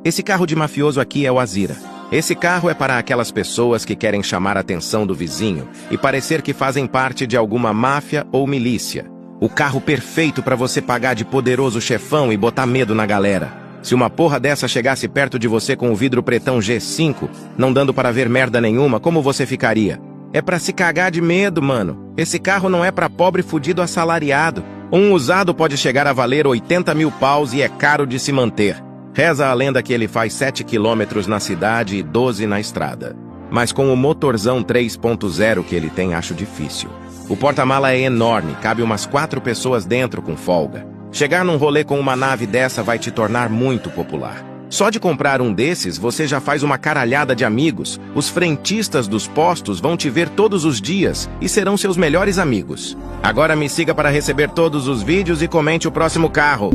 Esse carro de mafioso aqui é o Azira. Esse carro é para aquelas pessoas que querem chamar a atenção do vizinho e parecer que fazem parte de alguma máfia ou milícia. O carro perfeito para você pagar de poderoso chefão e botar medo na galera. Se uma porra dessa chegasse perto de você com o vidro pretão G5, não dando para ver merda nenhuma, como você ficaria? É pra se cagar de medo, mano. Esse carro não é pra pobre fudido assalariado. Um usado pode chegar a valer 80 mil paus e é caro de se manter. Reza a lenda que ele faz 7 quilômetros na cidade e 12 na estrada. Mas com o motorzão 3.0 que ele tem, acho difícil. O porta-mala é enorme, cabe umas 4 pessoas dentro com folga. Chegar num rolê com uma nave dessa vai te tornar muito popular. Só de comprar um desses, você já faz uma caralhada de amigos. Os frentistas dos postos vão te ver todos os dias e serão seus melhores amigos. Agora me siga para receber todos os vídeos e comente o próximo carro.